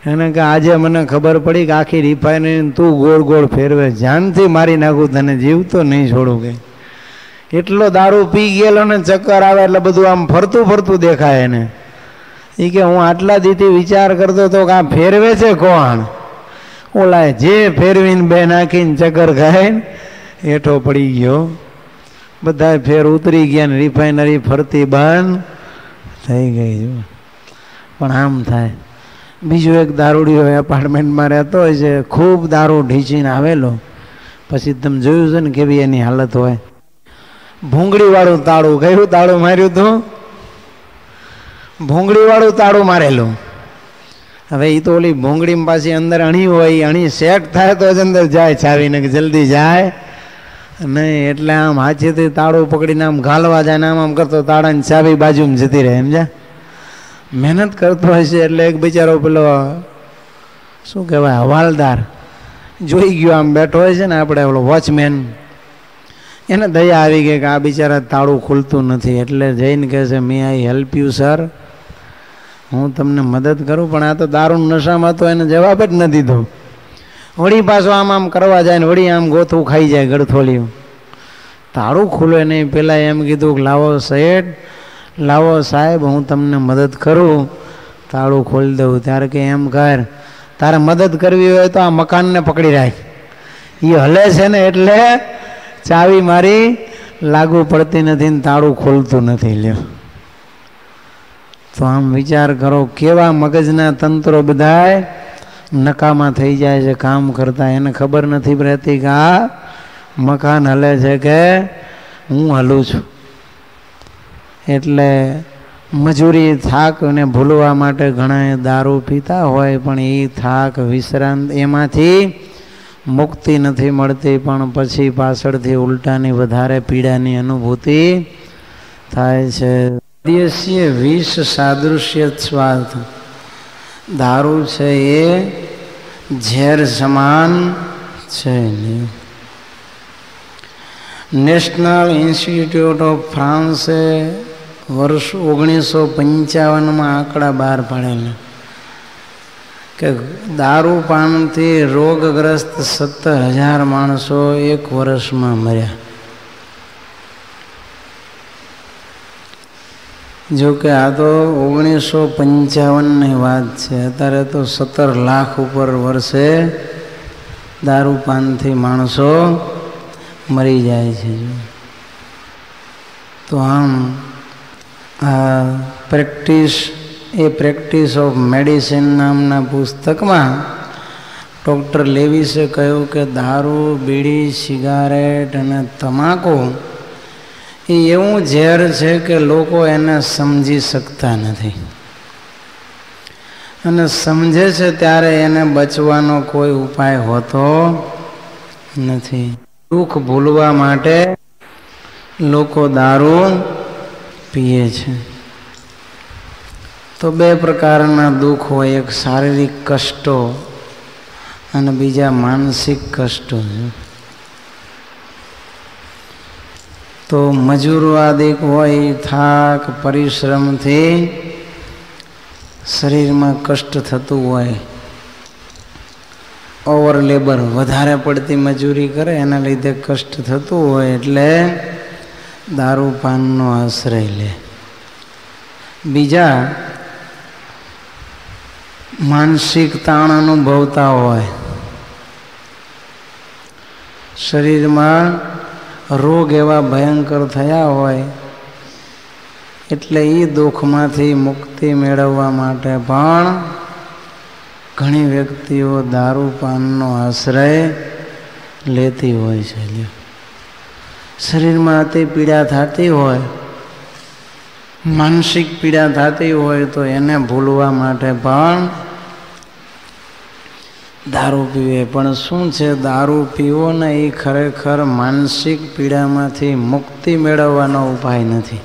એને કે આજે મને ખબર પડી કે આખી રિફાઇનરી તું ગોળ ગોળ ફેરવે, જાનથી મારી નાખું તને, જીવતો નહીં છોડું. કે એટલો દારૂ પી ગયેલો ને ચક્કર આવે એટલે બધું આમ ફરતું ફરતું દેખાય એને. એ કે હું આટલા દીથી વિચાર કરતો હતો કે આ ફેરવે છે કોણ. ઓલા જે ફેરવીને બે નાખીને ચક્કર ખાઈને હેઠો પડી ગયો. બધા ફેર ઉતરી ગયા ને રિફાઇનરી ફરતી બંધ થઈ ગઈ. પણ આમ થાય. બીજો એક દારૂડિયો એપાર્ટમેન્ટમાં રહેતો હોય છે, ખૂબ દારૂ ઢીંચીને આવેલો, પછી તમે જોયું છે ને કેવી એની હાલત હોય. ભૂંગળીવાળું તાળું, કયું તાળું માર્યું હતું? ભૂંગળીવાળું તાળું મારેલું. હવે એ તો ઓલી ભૂંગળીમાં પાછી અંદર અણી હોય, અણી સેટ થાય તો જ અંદર જાય ચાવીને, કે જલ્દી જાય નહીં. એટલે આમ હાથેથી તાળું પકડીને આમ ઘાલવા જાય ને આમ કરતો તાળાની ચાવી બાજુમાં જતી રહે. સમજ્યા? મહેનત કરતો હોય છે. એટલે એક બિચારો પેલો શું કહેવાય હવાલદાર જોઈ ગયો, આમ બેઠો હોય છે ને આપણે ઓલો વોચમેન, એને દયા આવી ગઈ કે આ બિચારા તાળું ખુલતું નથી. એટલે જઈને કહે છે, મે આઈ હેલ્પ યુ સર, હું તમને મદદ કરું. પણ આ તો દારૂ નશામાં તો એને જવાબ જ ન દીધો. વળી પાછો આમ આમ કરવા જાય ને વળી આમ ગોથું ખાઈ જાય ગળથોલિયું, તાળું ખુલે નહીં. પેલા એમ કીધું કે લાવો શેઠ, લાવો સાહેબ, હું તમને મદદ કરું, તાળું ખોલી દઉં. ત્યારે કે એમ કર, તારે મદદ કરવી હોય તો આ મકાનને પકડી રાખ, એ હલે છે ને એટલે ચાવી મારી લાગુ પડતી નથી ને તાળું ખોલતું નથી. લ્યો, તો આમ વિચાર કરો કેવા મગજના તંત્રો બધાય નકામા થઈ જાય છે કામ કરતા. એને ખબર નથી રહેતી કે આ મકાન હલે છે કે હું હલું છું. એટલે મજૂરી થાકને ભૂલવા માટે ઘણા દારૂ પીતા હોય, પણ એ થાક વિશ્રાંત એમાંથી મુક્તિ નથી મળતી, પણ પછી પાછળથી ઉલટાની વધારે પીડાની અનુભૂતિ થાય છે. દેશીય વિષ સાદૃશ્ય સ્વાર્થ, દારૂ છે એ ઝેર સમાન છે. નેશનલ ઇન્સ્ટિટ્યૂટ ઓફ ફ્રાન્સે વર્ષ 1955 આંકડા બહાર પાડેલા કે દારૂપાનથી રોગગ્રસ્ત 17,000 માણસો એક વર્ષમાં મર્યા. જોકે આ તો 1955ની વાત છે. અત્યારે તો 17 લાખ ઉપર વર્ષે દારૂપાનથી માણસો મરી જાય છે. તો આમ આ પ્રેક્ટિસ ઓફ મેડિસિન નામના પુસ્તકમાં ડૉક્ટર લેવિસે કહ્યું કે દારૂ, બીડી, સિગારેટ અને તમાકુ એ એવું ઝેર છે કે લોકો એને સમજી શકતા નથી, અને સમજે છે ત્યારે એને બચવાનો કોઈ ઉપાય હોતો નથી. દુઃખ ભૂલવા માટે લોકો દારૂ પીએ છે. તો બે પ્રકારના દુઃખ હોય, એક શારીરિક કષ્ટો અને બીજા માનસિક કષ્ટો. તો મજૂરવાદિક હોય, થાક પરિશ્રમથી શરીરમાં કષ્ટ થતું હોય, ઓવર લેબર વધારે પડતી મજૂરી કરે એના લીધે કષ્ટ થતું હોય એટલે દારૂપાનનો આશ્રય લે. બીજા માનસિક તાણ અનુભવતા હોય, શરીરમાં રોગ એવા ભયંકર થયા હોય એટલે એ દુઃખમાંથી મુક્તિ મેળવવા માટે પણ ઘણી વ્યક્તિઓ દારૂપાનનો આશ્રય લેતી હોય છે. શરીરમાં અતિ પીડા થતી હોય, માનસિક પીડા થતી હોય તો એને ભૂલવા માટે પણ દારૂ પીવે. પણ શું છે, દારૂ પીવો ને એ ખરેખર માનસિક પીડામાંથી મુક્તિ મેળવવાનો ઉપાય નથી.